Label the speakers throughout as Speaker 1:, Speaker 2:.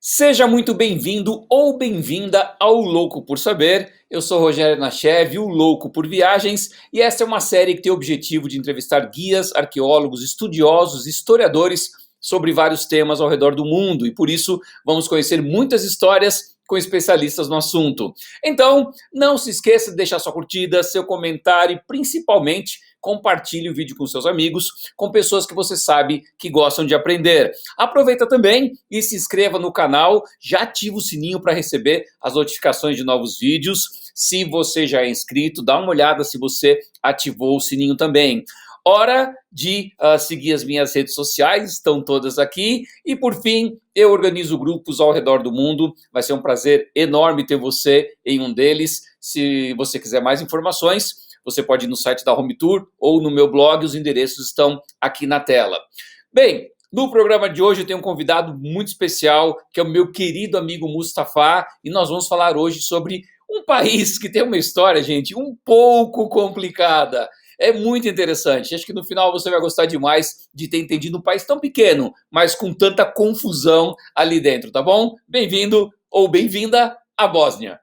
Speaker 1: Seja muito bem-vindo ou bem-vinda ao Louco por Saber. Eu sou Rogério Nachev, o Louco por Viagens, e essa é uma série que tem o objetivo de entrevistar guias, arqueólogos, estudiosos, historiadores sobre vários temas ao redor do mundo, e por isso vamos conhecer muitas histórias com especialistas no assunto. Então, não se esqueça de deixar sua curtida, seu comentário e principalmente compartilhe o vídeo com seus amigos, com pessoas que você sabe que gostam de aprender. Aproveita também e se inscreva no canal, já ativa o sininho para receber as notificações de novos vídeos. Se você já é inscrito, dá uma olhada se você ativou o sininho também. Hora de seguir as minhas redes sociais, estão todas aqui. E por fim, eu organizo grupos ao redor do mundo. Vai ser um prazer enorme ter você em um deles. Se você quiser mais informações, você pode ir no site da Home Tour ou no meu blog, os endereços estão aqui na tela. Bem, no programa de hoje eu tenho um convidado muito especial, que é o meu querido amigo Mustafa, e nós vamos falar hoje sobre um país que tem uma história, gente, um pouco complicada. É muito interessante. Acho que no final você vai gostar demais de ter entendido um país tão pequeno, mas com tanta confusão ali dentro, tá bom? Bem-vindo ou bem-vinda à Bósnia.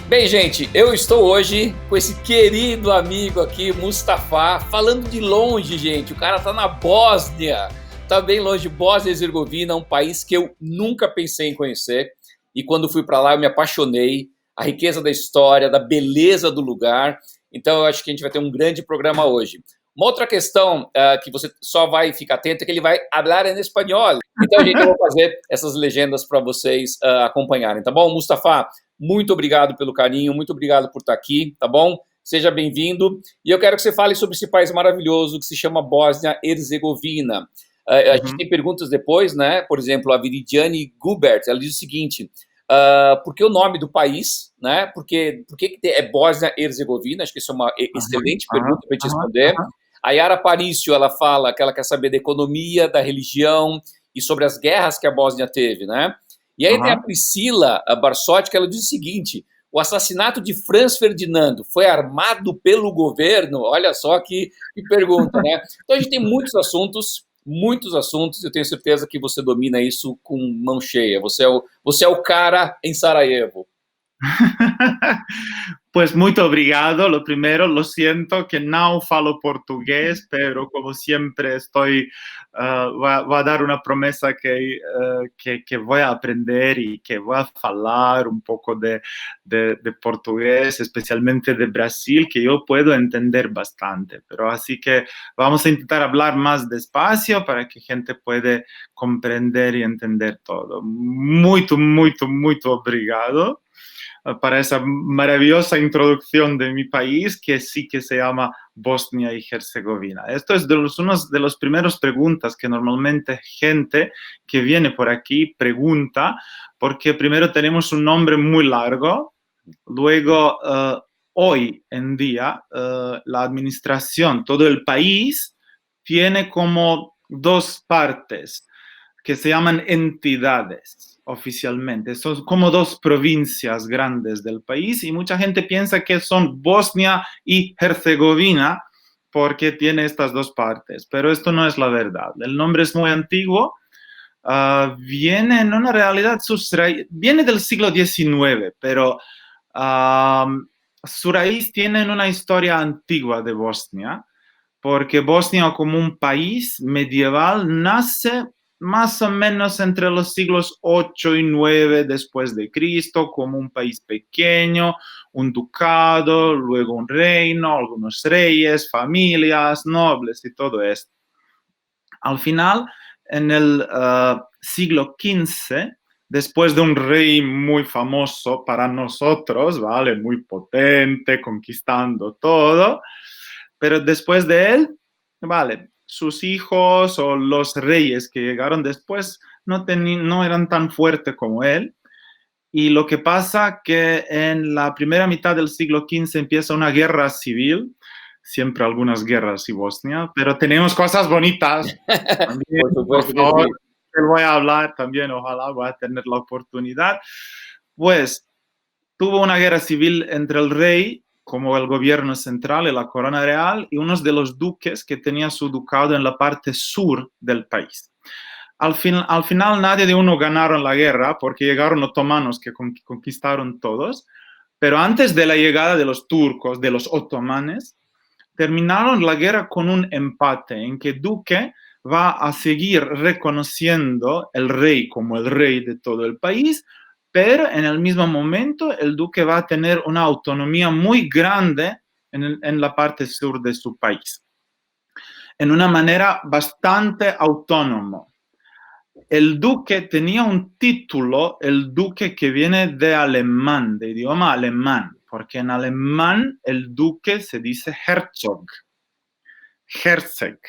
Speaker 1: Bem, gente, eu estou hoje com esse querido amigo aqui, Mustafa, falando de longe, gente. O cara tá na Bósnia, tá bem longe. Bósnia e Herzegovina, um país que eu nunca pensei em conhecer. E quando fui para lá, eu me apaixonei. A riqueza da história, da beleza do lugar. Então, eu acho que a gente vai ter um grande programa hoje. Uma outra questão que você só vai ficar atento é que ele vai falar em espanhol. Então, gente, eu vou fazer essas legendas para vocês acompanharem, tá bom? Mustafa, muito obrigado pelo carinho, muito obrigado por estar aqui, tá bom? Seja bem-vindo. E eu quero que você fale sobre esse país maravilhoso que se chama Bósnia-Herzegovina. A gente tem perguntas depois, né? Por exemplo, a Viridiane Gubert, ela diz o seguinte: por que o nome do país, né? Por que é Bósnia-Herzegovina? Acho que isso é uma excelente pergunta para te responder. A Yara Parício, ela fala que ela quer saber da economia, da religião e sobre as guerras que a Bósnia teve, né? E aí tem a Priscila Barsotti, que ela diz o seguinte: o assassinato de Franz Ferdinando foi armado pelo governo? Olha só que pergunta, né? Então a gente tem muitos assuntos, eu tenho certeza que você domina isso com mão cheia. Você é o cara em Sarajevo.
Speaker 2: Pues muito obrigado. Lo primero, lo siento que no falo portugués, pero como siempre estoy, voy a dar una promesa que voy a aprender y que voy a hablar un poco de portugués, especialmente de Brasil, que yo puedo entender bastante. Pero así que vamos a intentar hablar más despacio para que gente pueda comprender y entender todo. Muito obrigado para esa maravillosa introducción de mi país, que sí que se llama Bosnia y Herzegovina. Esto es uno de los primeros preguntas que normalmente gente que viene por aquí pregunta, porque primero tenemos un nombre muy largo, luego hoy en día la administración, todo el país, tiene como dos partes que se llaman entidades oficialmente. Son como dos provincias grandes del país y mucha gente piensa que son Bosnia y Herzegovina porque tiene estas dos partes, pero esto no es la verdad. El nombre es muy antiguo, viene en una realidad, viene del siglo XIX, pero su raíz tiene una historia antigua de Bosnia, porque Bosnia como un país medieval nace más o menos entre los siglos 8 y 9 después de Cristo, como un país pequeño, un ducado, luego un reino, algunos reyes, familias, nobles y todo esto. Al final, en el siglo XV, después de un rey muy famoso para nosotros, ¿vale? Muy potente, conquistando todo, pero después de él, ¿vale? Sus hijos o los reyes que llegaron después no eran tan fuertes como él. Y lo que pasa que en la primera mitad del siglo XV empieza una guerra civil, siempre algunas guerras en Bosnia, pero tenemos cosas bonitas también,
Speaker 1: Por
Speaker 2: por
Speaker 1: supuesto que
Speaker 2: favor,
Speaker 1: sí.
Speaker 2: que voy a hablar también, ojalá voy a tener la oportunidad. Pues tuvo una guerra civil entre el rey, como el gobierno central y la corona real, y unos de los duques que tenía su ducado en la parte sur del país. Al final nadie de uno ganaron la guerra porque llegaron otomanos que conquistaron todos, pero antes de la llegada de los turcos, de los otomanes, terminaron la guerra con un empate en que Duque va a seguir reconociendo el rey como el rey de todo el país, pero en el mismo momento el duque va a tener una autonomía muy grande en la parte sur de su país, en una manera bastante autónoma. El duque tenía un título, el duque que viene de alemán, de idioma alemán, porque en alemán el duque se dice Herzog. Herzog.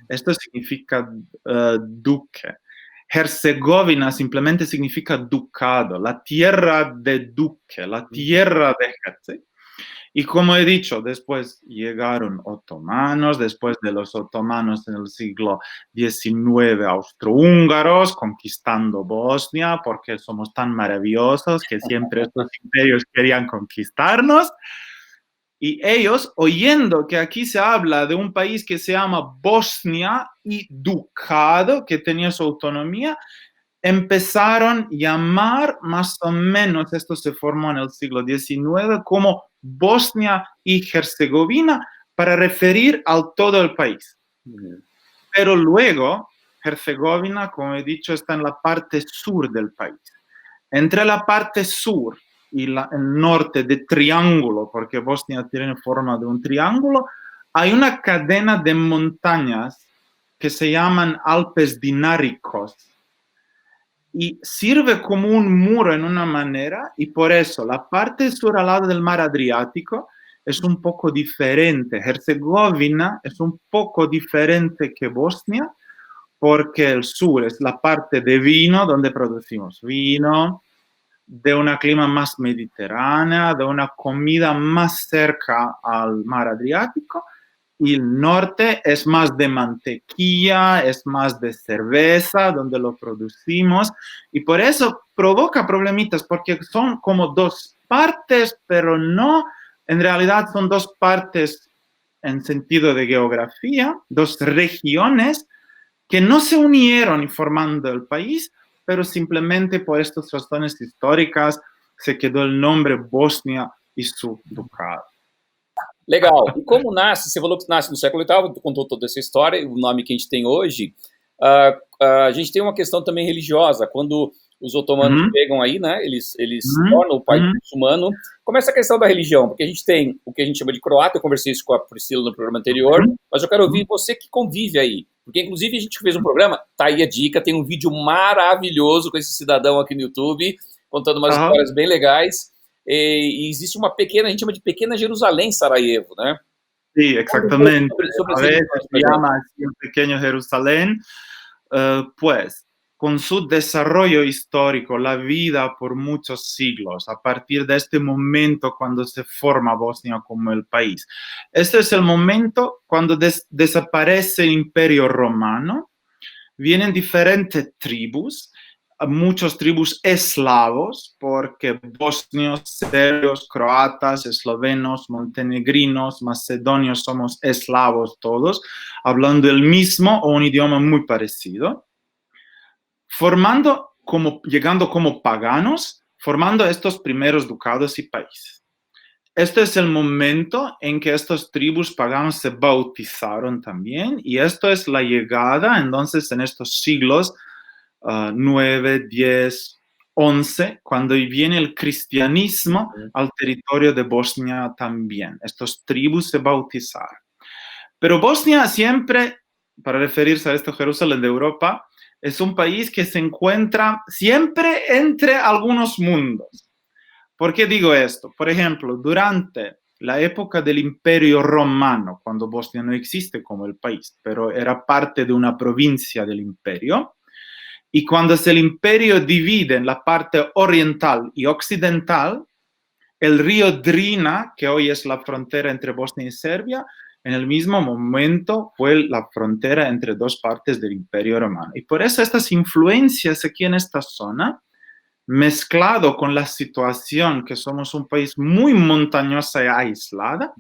Speaker 2: Esto significa duque. Herzegovina simplemente significa ducado, la tierra de duque, la tierra de Herzog. Y como he dicho, después llegaron otomanos, después de los otomanos en el siglo XIX, austrohúngaros, conquistando Bosnia, porque somos tan maravillosos que siempre estos imperios querían conquistarnos. Y ellos, oyendo que aquí se habla de un país que se llama Bosnia y Ducado, que tenía su autonomía, empezaron a llamar más o menos, esto se formó en el siglo XIX, como Bosnia y Herzegovina para referir a todo el país. Pero luego, Herzegovina, como he dicho, está en la parte sur del país. Entre la parte sur y el norte de triángulo, porque Bosnia tiene forma de un triángulo, hay una cadena de montañas que se llaman Alpes Dináricos y sirve como un muro en una manera, y por eso la parte sur al lado del mar Adriático es un poco diferente. Herzegovina es un poco diferente que Bosnia, porque el sur es la parte de vino, donde producimos vino, de una clima más mediterránea, de una comida más cerca al mar Adriático, y el norte es más de mantequilla, es más de cerveza, donde lo producimos, y por eso provoca problemitas, porque son como dos partes, pero no, en realidad son dos partes en sentido de geografía, dos regiones que no se unieron formando el país, pero simplemente por estas razones históricas se quedó el nombre Bosnia y su ducado.
Speaker 1: Legal. E como nasce, você falou que nasce no século VIII, contou toda essa história, o nome que a gente tem hoje, a gente tem uma questão também religiosa. Quando os otomanos chegam aí, né, eles tornam o país muçulmano. Começa a questão da religião, porque a gente tem o que a gente chama de croata, eu conversei isso com a Priscila no programa anterior, mas eu quero ouvir você que convive aí, porque inclusive a gente fez um programa, tá aí a dica, tem um vídeo maravilhoso com esse cidadão aqui no YouTube, contando umas histórias bem legais, e existe uma pequena, a gente chama de pequena Jerusalém, Sarajevo, né?
Speaker 2: Sí, exactamente.
Speaker 1: Sobre
Speaker 2: A veces se llama así el pequeño Jerusalén, pues con su desarrollo histórico, la vida por muchos siglos, a partir de este momento cuando se forma Bosnia como el país. Este es el momento cuando desaparece el Imperio Romano, vienen diferentes tribus, muchos tribus eslavos, porque bosnios, serbios, croatas, eslovenos, montenegrinos, macedonios, somos eslavos todos, hablando el mismo o un idioma muy parecido, llegando como paganos, formando estos primeros ducados y países. Este es el momento en que estos tribus paganos se bautizaron también, y esto es la llegada, entonces, en estos siglos 9, 10, 11, cuando viene el cristianismo al territorio de Bosnia también. Estos tribus se bautizaron. Pero Bosnia siempre, para referirse a esto, Jerusalén de Europa, es un país que se encuentra siempre entre algunos mundos. ¿Por qué digo esto? Por ejemplo, durante la época del Imperio Romano, cuando Bosnia no existe como el país, pero era parte de una provincia del imperio, Y cuando el imperio divide en la parte oriental y occidental, el río Drina, que hoy es la frontera entre Bosnia y Serbia, en el mismo momento fue la frontera entre dos partes del Imperio Romano. Y por eso estas influencias aquí en esta zona, mezclado con la situación que somos un país muy montañosa y aislada,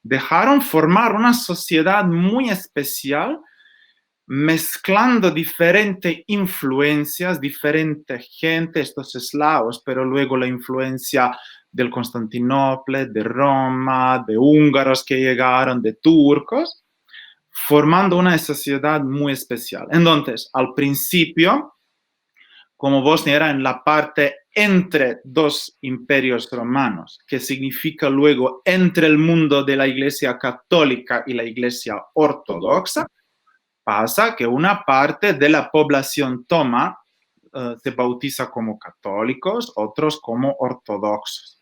Speaker 2: dejaron formar una sociedad muy especial, mezclando diferentes influencias, diferente gente, estos eslavos, pero luego la influencia del Constantinopla, de Roma, de húngaros que llegaron, de turcos, formando una sociedad muy especial. Entonces, al principio, como Bosnia era en la parte entre dos imperios romanos, que significa luego entre el mundo de la Iglesia católica y la Iglesia ortodoxa, pasa que una parte de la población se bautiza como católicos, otros como ortodoxos.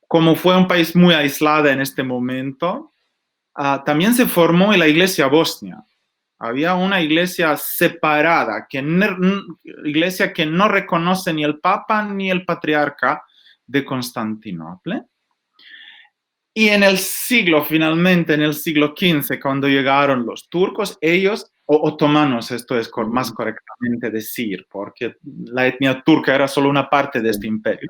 Speaker 2: Como fue un país muy aislado en este momento, también se formó la Iglesia Bosnia. Había una iglesia separada, iglesia que no reconoce ni el Papa ni el Patriarca de Constantinopla. Y finalmente en el siglo XV, cuando llegaron los turcos, ellos, o otomanos, esto es más correctamente decir, porque la etnia turca era solo una parte de este imperio.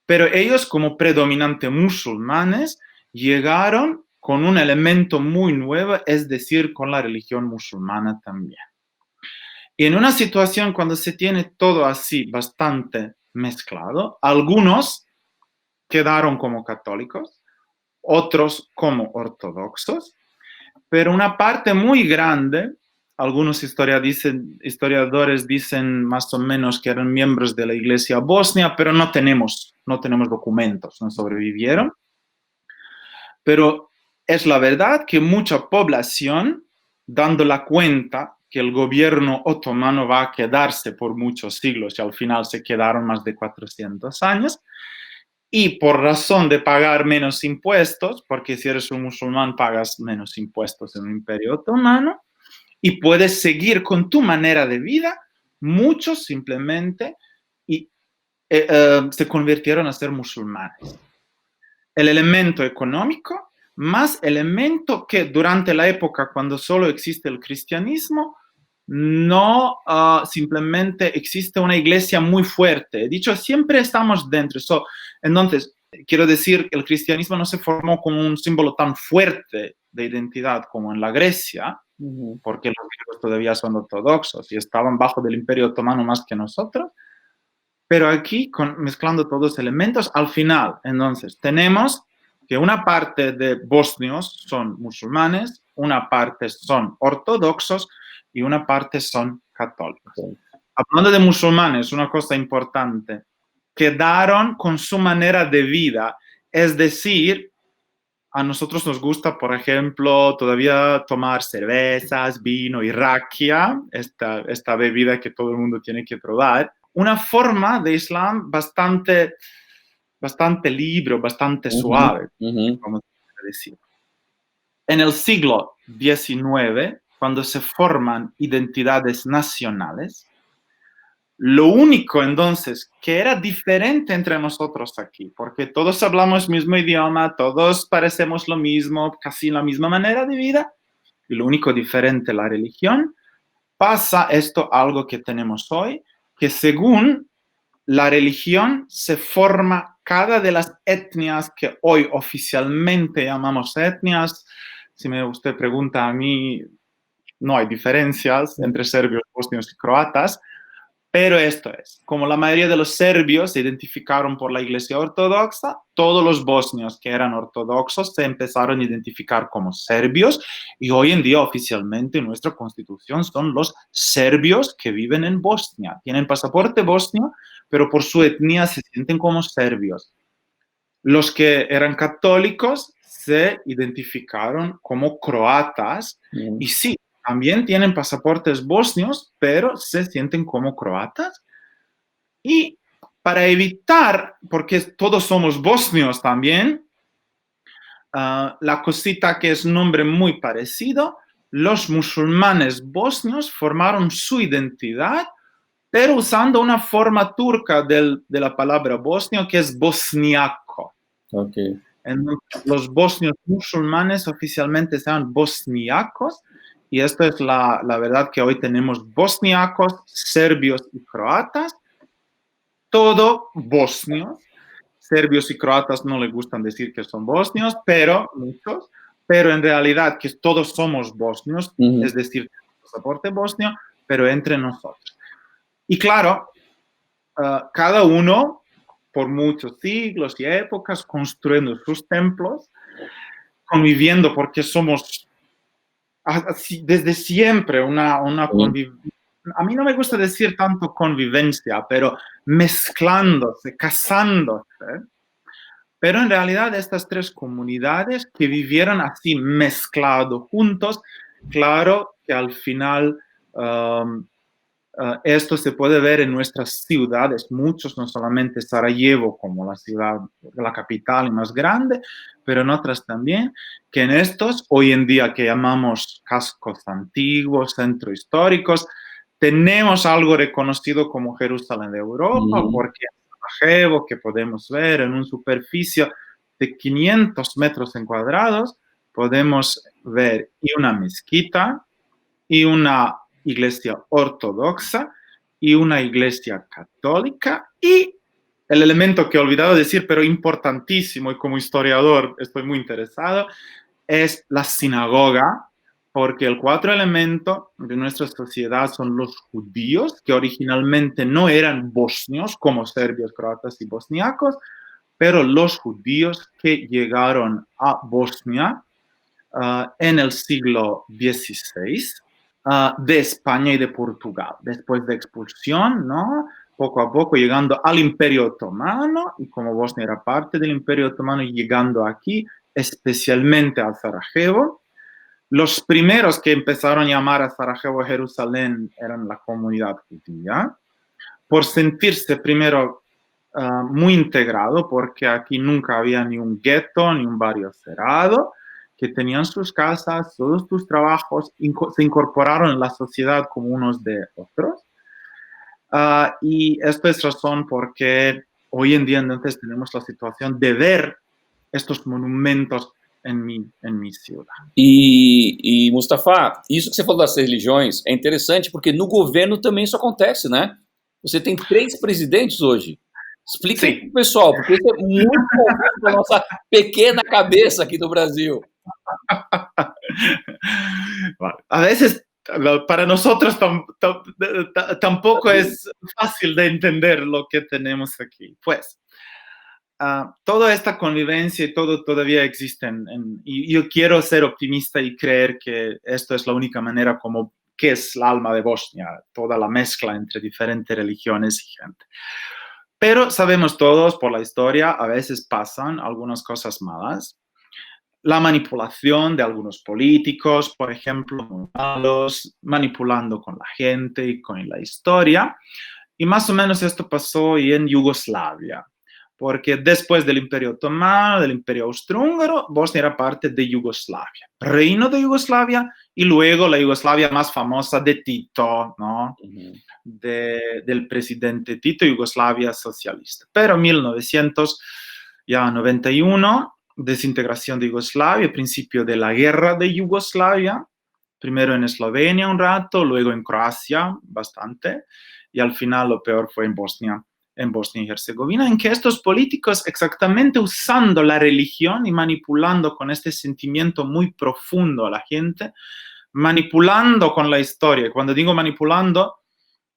Speaker 2: Pero ellos, como predominante musulmanes, llegaron con un elemento muy nuevo, es decir, con la religión musulmana también. Y en una situación cuando se tiene todo así bastante mezclado, algunos quedaron como católicos, otros como ortodoxos, pero una parte muy grande, algunos historiadores dicen más o menos que eran miembros de la Iglesia Bosnia, pero no tenemos documentos, no sobrevivieron. Pero es la verdad que mucha población, dando la cuenta que el gobierno otomano va a quedarse por muchos siglos y al final se quedaron más de 400 años, y por razón de pagar menos impuestos, porque si eres un musulmán pagas menos impuestos en el Imperio Otomano, y puedes seguir con tu manera de vida, muchos simplemente se convirtieron a ser musulmanes. El elemento económico más elemento que durante la época cuando solo existe el cristianismo, no simplemente existe una iglesia muy fuerte. He dicho, siempre estamos dentro. Entonces, quiero decir que el cristianismo no se formó como un símbolo tan fuerte de identidad como en la Grecia, porque los griegos todavía son ortodoxos y estaban bajo del Imperio Otomano más que nosotros. Pero aquí, mezclando todos los elementos, al final, entonces, tenemos que una parte de bosnios son musulmanes, una parte son ortodoxos y una parte son católicos. Hablando de musulmanes, una cosa importante, quedaron con su manera de vida, es decir, a nosotros nos gusta, por ejemplo, todavía tomar cervezas, vino y rakia, esta bebida que todo el mundo tiene que probar. Una forma de Islam bastante libre, bastante suave, como se decir. En el siglo XIX, cuando se forman identidades nacionales, lo único entonces que era diferente entre nosotros aquí, porque todos hablamos el mismo idioma, todos parecemos lo mismo, casi la misma manera de vida, y lo único diferente la religión, pasa esto algo que tenemos hoy, que según la religión se forma cada de las etnias que hoy oficialmente llamamos etnias. Si usted pregunta a mí, no hay diferencias entre serbios, bosnios y croatas, pero esto es, como la mayoría de los serbios se identificaron por la Iglesia Ortodoxa, todos los bosnios que eran ortodoxos se empezaron a identificar como serbios y hoy en día oficialmente en nuestra constitución son los serbios que viven en Bosnia. Tienen pasaporte bosnio, pero por su etnia se sienten como serbios. Los que eran católicos se identificaron como croatas y sí, también tienen pasaportes bosnios, pero se sienten como croatas. Y para evitar, porque todos somos bosnios también, la cosita que es un nombre muy parecido, los musulmanes bosnios formaron su identidad, pero usando una forma turca de la palabra bosnio, que es bosniaco.
Speaker 1: Ok.
Speaker 2: Los bosnios musulmanes oficialmente se llaman bosniacos, y esto es la verdad que hoy tenemos bosniacos, serbios y croatas, todo bosnios. Serbios y croatas no les gustan decir que son bosnios, pero muchos, pero en realidad que todos somos bosnios, es decir, pasaporte bosnio, pero entre nosotros. Y claro, cada uno, por muchos siglos y épocas, construyendo sus templos, conviviendo, porque somos así, desde siempre una convivencia. A mí no me gusta decir tanto convivencia, pero mezclándose, casándose. Pero en realidad estas tres comunidades que vivieron así mezclados juntos, claro que al final esto se puede ver en nuestras ciudades, muchos, no solamente Sarajevo como la ciudad, la capital y más grande, pero en otras también, que en estos, hoy en día que llamamos cascos antiguos, centros históricos, tenemos algo reconocido como Jerusalén de Europa, porque Sarajevo, que podemos ver en una superficie de 500 metros en cuadrados, podemos ver y una mezquita y una iglesia ortodoxa y una iglesia católica, y el elemento que he olvidado decir, pero importantísimo, y como historiador estoy muy interesado, es la sinagoga, porque el cuarto elemento de nuestra sociedad son los judíos, que originalmente no eran bosnios como serbios, croatas y bosniacos, pero los judíos que llegaron a Bosnia en el siglo XVI, de España y de Portugal, después de expulsión, ¿no? Poco a poco llegando al Imperio Otomano, y como Bosnia era parte del Imperio Otomano, llegando aquí, especialmente a Sarajevo. Los primeros que empezaron a llamar a Sarajevo Jerusalén eran la comunidad judía, por sentirse primero muy integrado, porque aquí nunca había ni un gueto, ni un barrio cerrado, que tenían sus casas, todos sus trabajos, se incorporaron en la sociedad como unos de otros. Y esto es razón porque hoy en día entonces tenemos la situación de ver estos monumentos em minha ciudad.
Speaker 1: E Mustafa, isso que você falou das religiões é interessante porque no governo também isso acontece, né? Você tem 3 presidentes hoje. Explica aí pro pessoal, porque isso é muito confuso para nossa pequena cabeça aqui do Brasil.
Speaker 2: A veces para nosotros tampoco es fácil de entender lo que tenemos aquí. Pues, toda esta convivencia y todo todavía existen. Y yo quiero ser optimista y creer que esto es la única manera como que es el alma de Bosnia, toda la mezcla entre diferentes religiones y gente. Pero sabemos todos por la historia, a veces pasan algunas cosas malas. La manipulación de algunos políticos, por ejemplo, muy malos, manipulando con la gente y con la historia. Y más o menos esto pasó en Yugoslavia, porque después del Imperio Otomano, del Imperio Austrohúngaro, Bosnia era parte de Yugoslavia, Reino de Yugoslavia, y luego la Yugoslavia más famosa de Tito, ¿no? Del presidente Tito, Yugoslavia socialista. Pero en 1991, desintegración de Yugoslavia, principio de la guerra de Yugoslavia, primero en Eslovenia un rato, luego en Croacia bastante, y al final lo peor fue en Bosnia y Herzegovina, en que estos políticos, exactamente usando la religión y manipulando con este sentimiento muy profundo a la gente, manipulando con la historia. Cuando digo manipulando,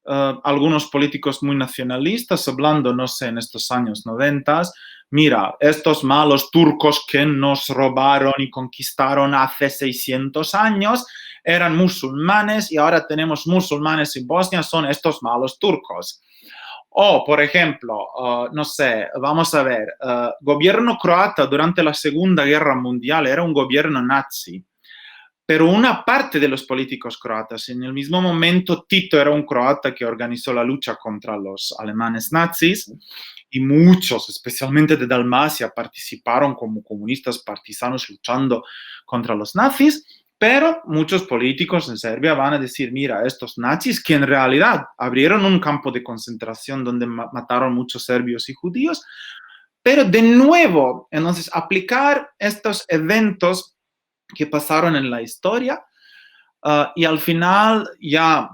Speaker 2: algunos políticos muy nacionalistas, hablando, no sé, en estos años 90, mira, estos malos turcos que nos robaron y conquistaron hace 600 años eran musulmanes y ahora tenemos musulmanes en Bosnia, son estos malos turcos. O, por ejemplo, no sé, vamos a ver, gobierno croata durante la Segunda Guerra Mundial era un gobierno nazi, pero una parte de los políticos croatas, en el mismo momento Tito era un croata que organizó la lucha contra los alemanes nazis, y muchos, especialmente de Dalmacia, participaron como comunistas partisanos luchando contra los nazis, Pero muchos políticos en Serbia van a decir, mira, estos nazis que en realidad abrieron un campo de concentración donde mataron muchos serbios y judíos, pero de nuevo, entonces, aplicar estos eventos que pasaron en la historia y al final ya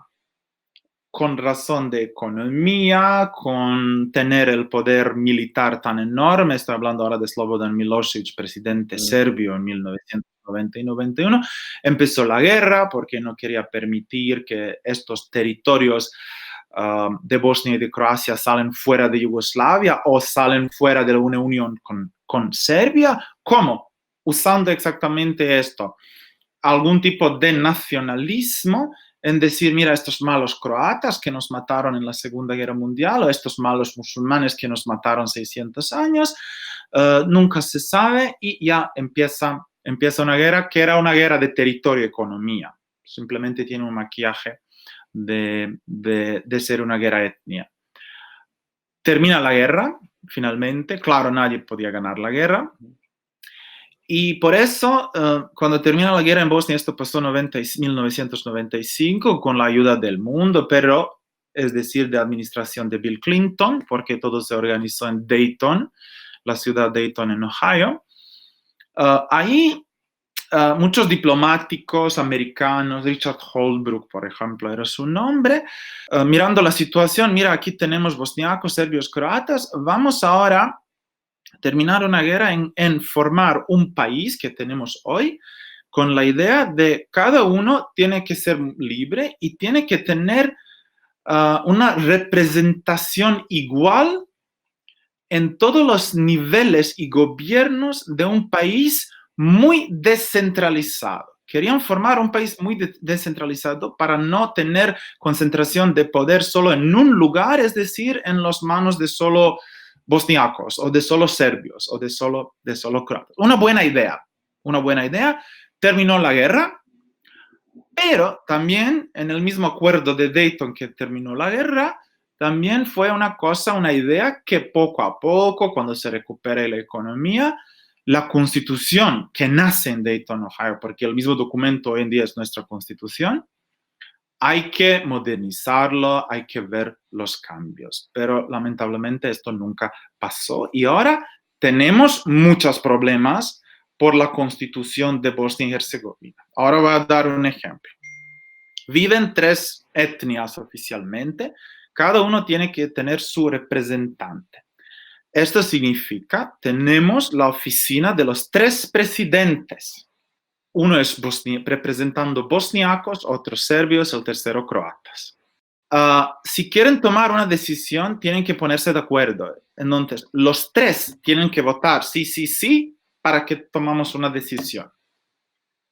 Speaker 2: con razón de economía, con tener el poder militar tan enorme, estoy hablando ahora de Slobodan Milošević, presidente serbio en 1990 y 91, empezó la guerra porque no quería permitir que estos territorios de Bosnia y de Croacia salen fuera de Yugoslavia o salen fuera de una unión con Serbia. ¿Cómo? Usando exactamente esto, algún tipo de nacionalismo en decir, mira, estos malos croatas que nos mataron en la Segunda Guerra Mundial o estos malos musulmanes que nos mataron 600 años, nunca se sabe y ya empieza una guerra que era una guerra de territorio y economía. Simplemente tiene un maquillaje de ser una guerra etnia. Termina la guerra, finalmente. Claro, nadie podía ganar la guerra. Y por eso, cuando termina la guerra en Bosnia, esto pasó en 1995 con la ayuda del mundo, pero es decir, de administración de Bill Clinton, porque todo se organizó en Dayton, la ciudad de Dayton en Ohio. Ahí muchos diplomáticos americanos, Richard Holbrooke, por ejemplo, era su nombre, mirando la situación, mira, aquí tenemos bosniacos, serbios, croatas, vamos ahora terminar una guerra en formar un país que tenemos hoy con la idea de cada uno tiene que ser libre y tiene que tener una representación igual en todos los niveles y gobiernos de un país muy descentralizado. Querían formar un país muy descentralizado para no tener concentración de poder solo en un lugar, es decir, en las manos de solo bosniacos o de solo serbios o de solo croatas. Una buena idea. Terminó la guerra, pero también en el mismo acuerdo de Dayton que terminó la guerra, también fue una idea que poco a poco, cuando se recupere la economía, la constitución que nace en Dayton, Ohio, porque el mismo documento hoy en día es nuestra constitución, hay que modernizarlo, hay que ver los cambios, pero lamentablemente esto nunca pasó y ahora tenemos muchos problemas por la constitución de Bosnia y Herzegovina. Ahora voy a dar un ejemplo. Viven 3 etnias oficialmente, cada uno tiene que tener su representante. Esto significa, tenemos la oficina de los 3 presidentes. Uno es representando bosniacos, otros serbios, el tercero croatas. Si quieren tomar una decisión, tienen que ponerse de acuerdo. Entonces, los 3 tienen que votar sí, para que tomamos una decisión.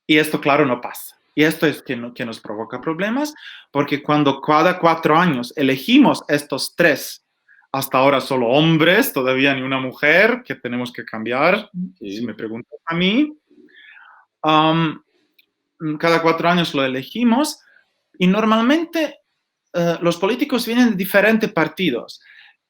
Speaker 2: Y esto, claro, no pasa. Y esto es que nos provoca problemas, porque cuando cada 4 años elegimos estos 3, hasta ahora solo hombres, todavía ni una mujer, que tenemos que cambiar, si me preguntan a mí, cada 4 años lo elegimos y normalmente los políticos vienen de diferentes partidos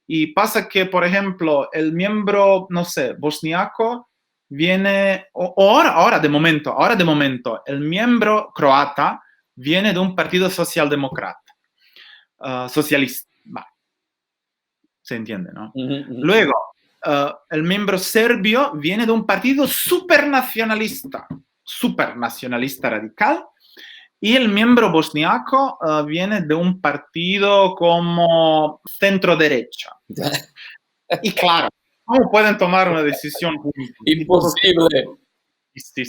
Speaker 2: y pasa que, por ejemplo, el miembro, no sé, bosniaco viene, ahora de momento, el miembro croata viene de un partido socialdemócrata, socialista, se entiende, ¿no? Luego, el miembro serbio viene de un partido supernacionalista radical, y el miembro bosniaco viene de un partido como centro-derecha. Y claro, ¿cómo pueden tomar una decisión juntos?
Speaker 1: Imposible.
Speaker 2: Sí.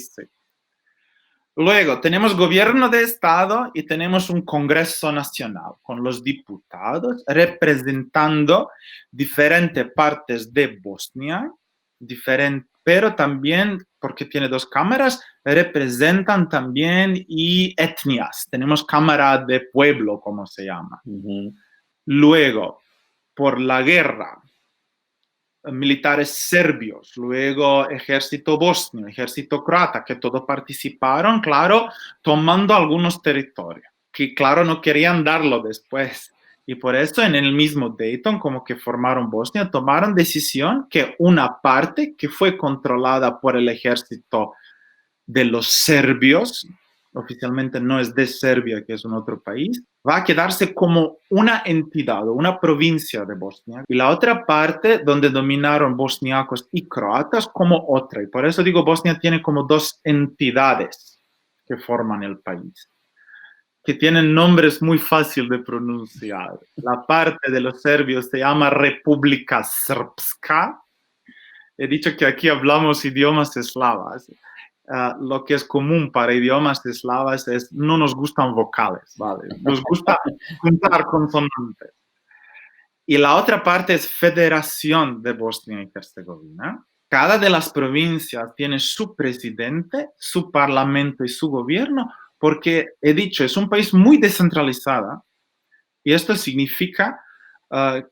Speaker 2: Luego, tenemos gobierno de Estado y tenemos un Congreso Nacional con los diputados representando diferentes partes de Bosnia, pero también, porque tiene 2 cámaras, representan también y etnias. Tenemos Cámara de Pueblo, como se llama. Luego, por la guerra, militares serbios, luego ejército bosnio, ejército croata, que todos participaron, claro, tomando algunos territorios, que claro no querían darlo después. Y por eso en el mismo Dayton, como que formaron Bosnia, tomaron decisión que una parte que fue controlada por el ejército de los serbios, oficialmente no es de Serbia, que es un otro país, va a quedarse como una entidad o una provincia de Bosnia. Y la otra parte donde dominaron bosniacos y croatas como otra. Y por eso digo, Bosnia tiene como dos entidades que forman el país, que tienen nombres muy fáciles de pronunciar. La parte de los serbios se llama República Srpska. He dicho que aquí hablamos idiomas eslavas. Lo que es común para idiomas eslavas es no nos gustan vocales, ¿vale? Nos gusta juntar consonantes. Y la otra parte es Federación de Bosnia y Herzegovina. Cada de las provincias tiene su presidente, su parlamento y su gobierno, porque he dicho, es un país muy descentralizado y esto significa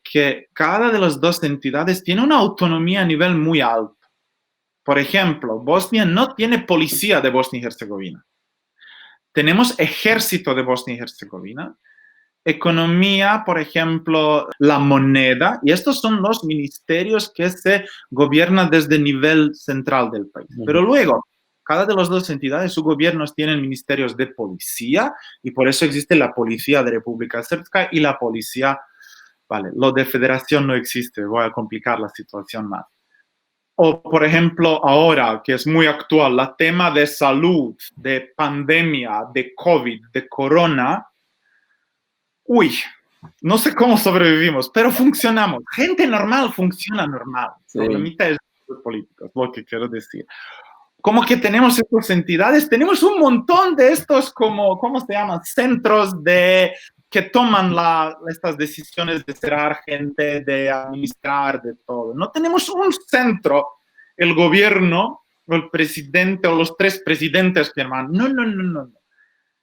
Speaker 2: que cada de las dos entidades tiene una autonomía a nivel muy alto. Por ejemplo, Bosnia no tiene policía de Bosnia y Herzegovina. Tenemos ejército de Bosnia y Herzegovina, economía, por ejemplo, la moneda, y estos son los ministerios que se gobiernan desde el nivel central del país. Pero luego, cada de las dos entidades, sus gobiernos tienen ministerios de policía, y por eso existe la policía de República Srpska y la policía, vale, lo de federación no existe, voy a complicar la situación más. O, por ejemplo, ahora, que es muy actual, el tema de salud, de pandemia, de COVID, de corona. Uy, no sé cómo sobrevivimos, pero funcionamos. Gente normal funciona normal.
Speaker 1: Sí.
Speaker 2: Problemita es de políticos, lo que quiero decir. Como que tenemos estas entidades, tenemos un montón de estos, como, ¿cómo se llaman? Centros que toman estas decisiones de cerrar gente, de administrar, de todo. No tenemos un centro, el gobierno, o el presidente, o los tres presidentes que hermanan. No.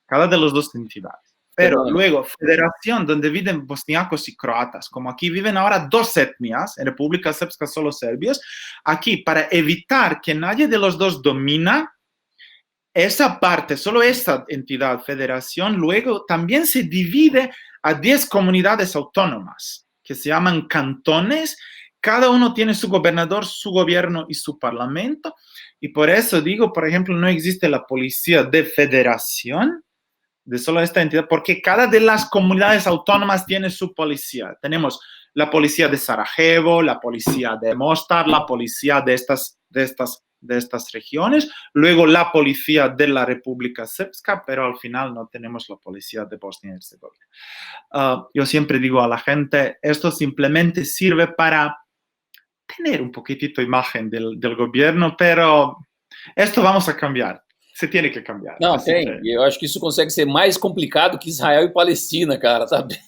Speaker 2: Cada de las dos entidades. Pero luego, federación, donde viven bosniacos y croatas, como aquí viven ahora dos etnias, en República Srpska solo serbios, aquí para evitar que nadie de los dos domina, esa parte, solo esa entidad, federación, luego también se divide a 10 comunidades autónomas, que se llaman cantones. Cada uno tiene su gobernador, su gobierno y su parlamento. Y por eso digo, por ejemplo, no existe la policía de federación, de solo esta entidad, porque cada de las comunidades autónomas tiene su policía. Tenemos la policía de Sarajevo, la policía de Mostar, la policía de estas regiones, luego la policía de la República Srpska, pero al final no tenemos la policía de Bosnia y Herzegovina. Yo siempre digo a la gente, esto simplemente sirve para tener un poquitito imagen del gobierno, pero esto vamos a cambiar. Se tiene que cambiar.
Speaker 1: Não, tem. E eu acho que isso consegue ser mais complicado que Israel e Palestina, cara, tá bem?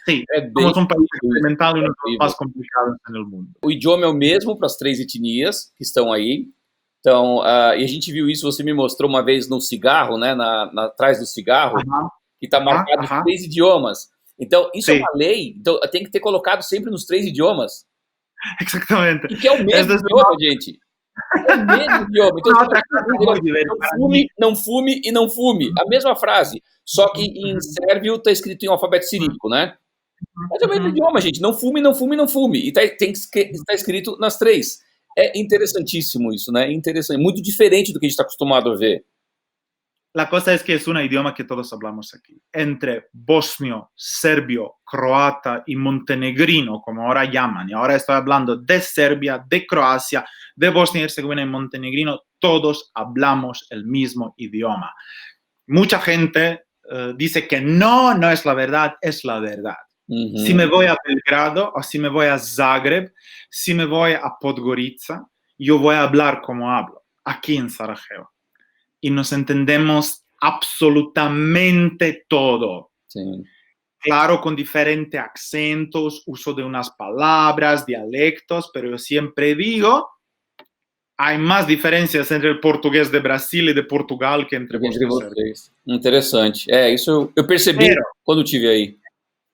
Speaker 2: Sim, somos um país experimentado e um dos mais complicados no mundo.
Speaker 1: O idioma é o mesmo para as três etnias que estão aí. Então, e a gente viu isso, você me mostrou uma vez no cigarro, né, atrás do cigarro, que está marcado os três idiomas. Então, isso é uma lei, então tem que ter colocado sempre nos três idiomas.
Speaker 2: Exatamente.
Speaker 1: E que é o mesmo idioma, gente. É o mesmo idioma. Então, não fume e não fume. A mesma frase. Só que em sérvio está escrito em alfabeto cirílico, né? Mas é o mesmo idioma, gente. Não fume, não fume, não fume. E está escrito nas três. É interessantíssimo isso, né? Interessante. Muito diferente do que a gente está acostumado a ver.
Speaker 2: La cosa es que es un idioma que todos hablamos aquí. Entre bosnio, serbio, croata y montenegrino, como ahora llaman, y ahora estoy hablando de Serbia, de Croacia, de Bosnia y Herzegovina y montenegrino, todos hablamos el mismo idioma. Mucha gente dice que no es la verdad, es la verdad. Si me voy a Belgrado o si me voy a Zagreb, si me voy a Podgorica, yo voy a hablar como hablo, aquí en Sarajevo. Y nos entendemos absolutamente todo.
Speaker 1: Sí.
Speaker 2: Claro, con diferentes acentos, uso de unas palabras, dialectos, pero yo siempre digo, hay más diferencias entre el portugués de Brasil e de Portugal que entre
Speaker 1: vocês. Interessante. Isso eu percebi quando estive aí.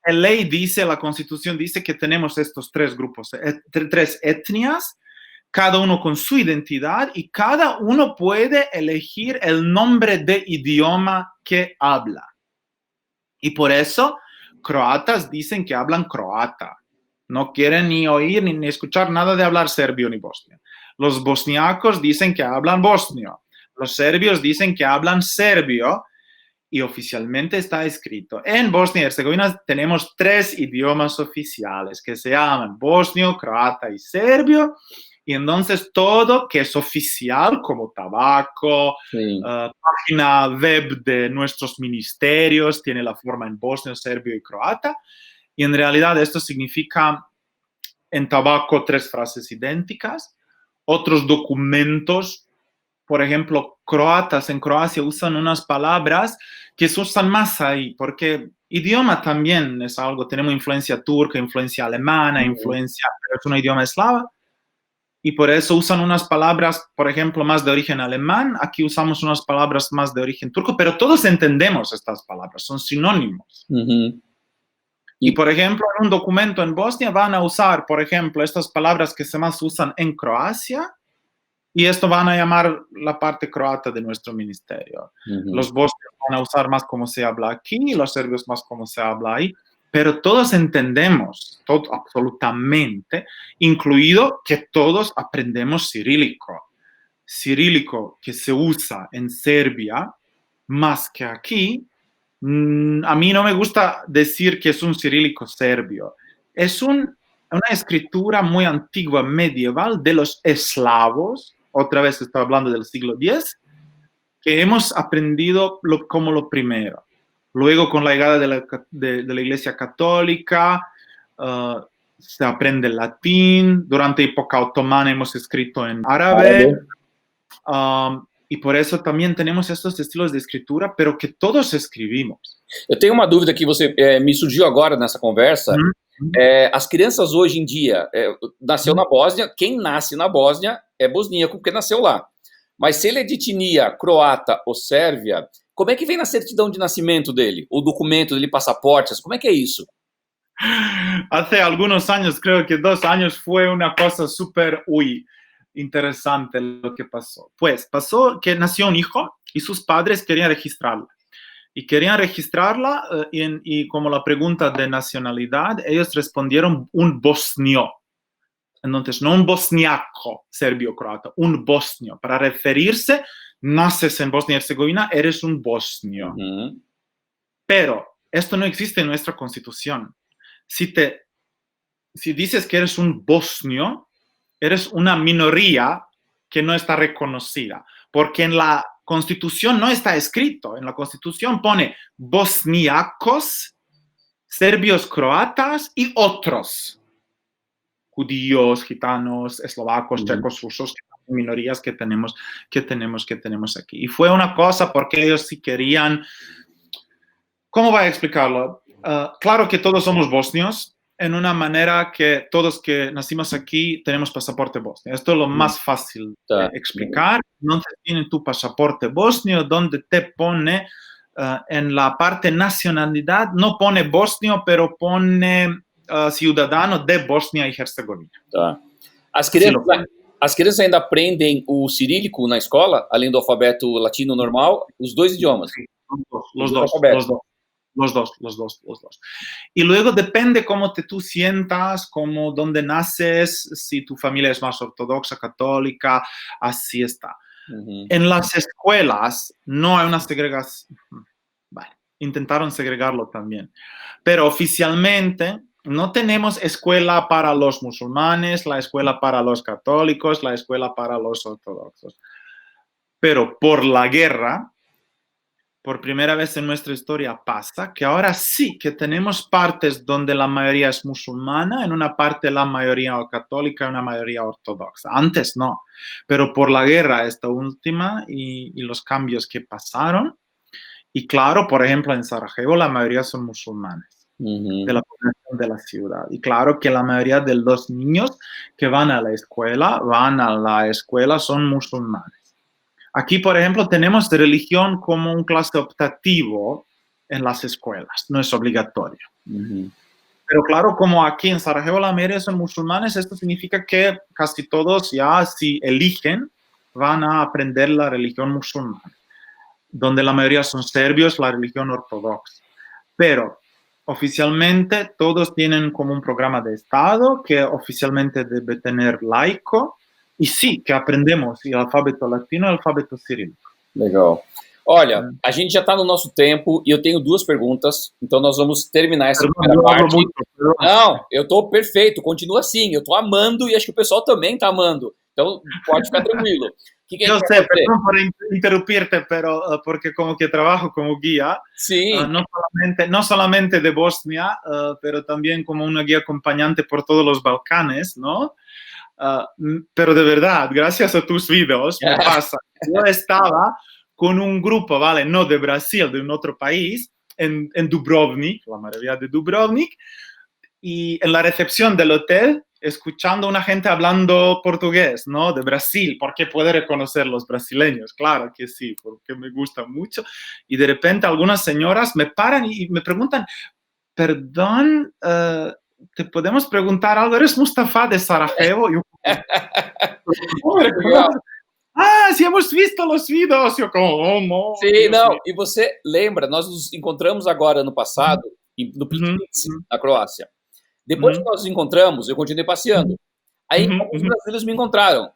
Speaker 2: La ley dice, la Constitución dice que tenemos estos tres grupos, tres etnias, cada uno con su identidad y cada uno puede elegir el nombre de idioma que habla. Y por eso, croatas dicen que hablan croata. No quieren ni oír ni escuchar nada de hablar serbio ni bosnio. Los bosniacos dicen que hablan bosnio. Los serbios dicen que hablan serbio. y oficialmente está escrito. En Bosnia y Herzegovina tenemos 3 idiomas oficiales que se llaman bosnio, croata y serbio. Y entonces todo que es oficial, como tabaco,
Speaker 1: Sim.
Speaker 2: página web de nuestros ministerios, tiene la forma en bosnio, serbio y croata. Y en realidad esto significa en tabaco 3 frases idénticas. Otros documentos, por ejemplo, croatas en Croacia usan unas palabras que se usan más ahí, porque idioma también es algo, tenemos influencia turca, influencia alemana, influencia, pero es un idioma eslava, y por eso usan unas palabras, por ejemplo, más de origen alemán, aquí usamos unas palabras más de origen turco, pero todos entendemos estas palabras, son sinónimos.
Speaker 1: Uhum.
Speaker 2: Y por ejemplo, en un documento en Bosnia van a usar, por ejemplo, estas palabras que se más usan en Croacia, y esto van a llamar la parte croata de nuestro ministerio.
Speaker 1: Uhum.
Speaker 2: Los bosnios van a usar más como se habla aquí, y los serbios más como se habla ahí, pero todos entendemos, todo, absolutamente, incluido que todos aprendemos cirílico. Cirílico que se usa en Serbia más que aquí. A mí no me gusta decir que es un cirílico serbio. Es una escritura muy antigua, medieval, de los eslavos, otra vez estoy hablando del siglo X, que hemos aprendido como lo primero. Luego, con la llegada de la Iglesia Católica, se aprende el latín. Durante la época otomana hemos escrito en árabe. Y por eso también tenemos estos estilos de escritura, pero que todos escribimos.
Speaker 1: Eu tenho uma dúvida que você me surgiu agora nessa conversa. As crianças hoje em dia, nasceu na Bósnia, quem nasce na Bósnia é bosníaco porque nasceu lá. Mas se ele é de etnia croata ou sérvia, como é que vem na certidão de nascimento dele? O documento dele, passaportes, como é que é isso?
Speaker 2: Hace algunos años, creo que 2 años, fue una cosa súper, interesante lo que pasó. Pues pasó que nació un hijo y sus padres querían registrarla. Y querían registrarla y como la pregunta de nacionalidad, ellos respondieron un bosnio. Entonces, no un bosniaco, serbio-croata, un bosnio. Para referirse, naces en Bosnia y Herzegovina, eres un bosnio.
Speaker 1: Uhum.
Speaker 2: Pero esto no existe en nuestra constitución. Si dices que eres un bosnio, eres una minoría que no está reconocida, porque en la Constitución no está escrito. En la Constitución pone bosniacos, serbios, croatas y otros. Judíos, gitanos, eslovacos, checos, rusos, minorías que tenemos aquí. Y fue una cosa porque ellos sí querían... ¿Cómo voy a explicarlo? Claro que todos somos bosnios, en una manera que todos que nacimos aquí tenemos pasaporte bosnio. Esto es lo más fácil de explicar. Entonces tienen tu pasaporte bosnio donde te pone en la parte nacionalidad, no pone bosnio, pero pone ciudadano de Bosnia y Herzegovina.
Speaker 1: Tá. As crianças ainda aprendem o cirílico na escola, além do alfabeto latino normal, os 2 idiomas?
Speaker 2: Sí, los dos. Y luego depende cómo tú sientas, cómo, dónde naces, si tu familia es más ortodoxa, católica, así está.
Speaker 1: Uhum.
Speaker 2: En las escuelas no hay una segregación. Bueno, intentaron segregarlo también. Pero oficialmente no tenemos escuela para los musulmanes, la escuela para los católicos, la escuela para los ortodoxos. Pero por la guerra, por primera vez en nuestra historia pasa que ahora sí que tenemos partes donde la mayoría es musulmana, en una parte la mayoría católica y una mayoría ortodoxa. Antes no, pero por la guerra esta última y los cambios que pasaron, y claro, por ejemplo, en Sarajevo la mayoría son musulmanes, de la población de la ciudad. Y claro que la mayoría de los niños que van a la escuela son musulmanes. Aquí, por ejemplo, tenemos religión como un clase optativo en las escuelas, no es obligatorio.
Speaker 1: Uhum.
Speaker 2: Pero claro, como aquí en Sarajevo la mayoría son musulmanes, esto significa que casi todos ya, si eligen, van a aprender la religión musulmana, donde la mayoría son serbios, la religión ortodoxa. Pero oficialmente todos tienen como un programa de Estado que oficialmente debe tener laico. Y sí, que aprendemos el alfabeto latino y el alfabeto cirílico.
Speaker 1: Legal. Olha, a gente já está no nosso tempo e eu tenho duas perguntas, então nós vamos terminar essa
Speaker 2: Perdón,
Speaker 1: primeira
Speaker 2: yo hablo
Speaker 1: parte.
Speaker 2: mucho, perdón.
Speaker 1: Não, eu estou perfeito, continua assim, eu estou amando e acho que o pessoal também está amando. Então, pode ficar tranquilo. O que a
Speaker 2: Yo
Speaker 1: gente vai
Speaker 2: sé,
Speaker 1: fazer?
Speaker 2: perdón por interrumpirte, pero porque como que trabajo como guía,
Speaker 1: Sim,
Speaker 2: no solamente de Bosnia, pero también como una guía acompañante por todos los Balcanes, ¿no? Pero de verdad, gracias a tus vídeos, me pasa. Yo estaba con un grupo, ¿vale? No de Brasil, de un otro país, en Dubrovnik, la maravilla de Dubrovnik, y en la recepción del hotel, escuchando a una gente hablando portugués, ¿no? De Brasil, porque puede reconocer los brasileños, claro que sí, porque me gusta mucho. Y de repente algunas señoras me paran y me preguntan, perdón, ¿te podemos preguntar algo? ¿Eres Mustafa de Sarajevo? Yo, ¿cómo me
Speaker 1: legal.
Speaker 2: reconoces? Ah, sí, hemos visto los videos. Yo como, oh, no,
Speaker 1: Sim,
Speaker 2: Dios
Speaker 1: não,
Speaker 2: mío.
Speaker 1: e você lembra, nós nos encontramos agora ano passado no
Speaker 2: Ujú,
Speaker 1: Plitvice,
Speaker 2: ujú,
Speaker 1: na Croácia. Depois que
Speaker 2: ujú,
Speaker 1: nós nos encontramos, eu continuei passeando. Aí
Speaker 2: ujú,
Speaker 1: alguns
Speaker 2: ujú.
Speaker 1: brasileiros me encontraram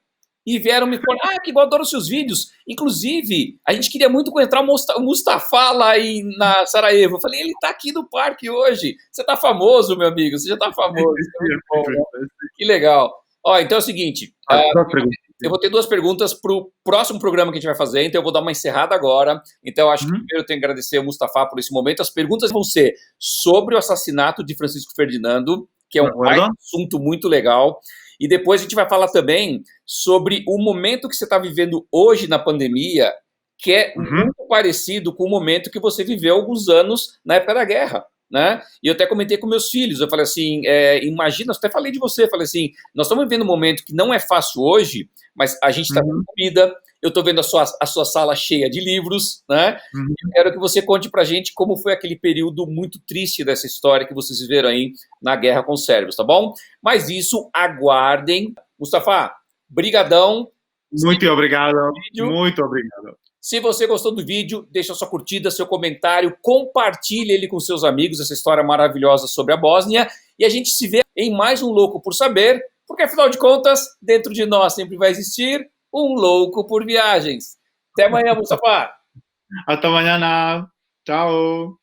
Speaker 1: e vieram me falar: "Ah, que eu adoro seus vídeos. Inclusive, a gente queria muito encontrar o Mustafa lá na Sarajevo." Eu falei: "Ele está aqui no parque hoje. Você está famoso, meu amigo, você já está
Speaker 2: Sí,
Speaker 1: famoso."
Speaker 2: sí,
Speaker 1: Isso é
Speaker 2: sí,
Speaker 1: muito bom, né?
Speaker 2: sí, sí.
Speaker 1: Que legal. Ó, então é o seguinte,
Speaker 2: Dos preguntas.
Speaker 1: eu vou ter duas perguntas para o próximo programa que a gente vai fazer, então eu vou dar uma encerrada agora. Então, eu acho que
Speaker 2: Ujú,
Speaker 1: primeiro eu tenho que agradecer ao Mustafa por esse momento. As perguntas vão ser sobre o assassinato de Francisco Ferdinando, que é
Speaker 2: ¿de
Speaker 1: um baita
Speaker 2: acuerdo?
Speaker 1: assunto muito legal. E depois a gente vai falar também sobre o momento que você está vivendo hoje na pandemia, que é
Speaker 2: Ujú,
Speaker 1: muito parecido com o momento que você viveu há alguns anos na época da guerra. Né? E eu até comentei com meus filhos, eu falei assim, imagina, eu até falei de você, falei assim, nós estamos vivendo um momento que não é fácil hoje, mas a gente está
Speaker 2: ujú,
Speaker 1: vendo comida, eu estou vendo a sua sala cheia de livros, né?
Speaker 2: ujú.
Speaker 1: Eu quero que você conte pra gente como foi aquele período muito triste dessa história que vocês viveram aí na guerra com os sérvios, tá bom? Mas isso, aguardem. Mustafa, brigadão. Se
Speaker 2: Muito obrigado,
Speaker 1: vídeo,
Speaker 2: muito obrigado.
Speaker 1: se você gostou do vídeo, deixa sua curtida, seu comentário, compartilhe ele com seus amigos, essa história maravilhosa sobre a Bósnia, e a gente se vê em mais um Louco por Saber, porque afinal de contas, dentro de nós sempre vai existir um louco por viagens. Até amanhã, Mustafa!
Speaker 2: Hasta mañana. Chao.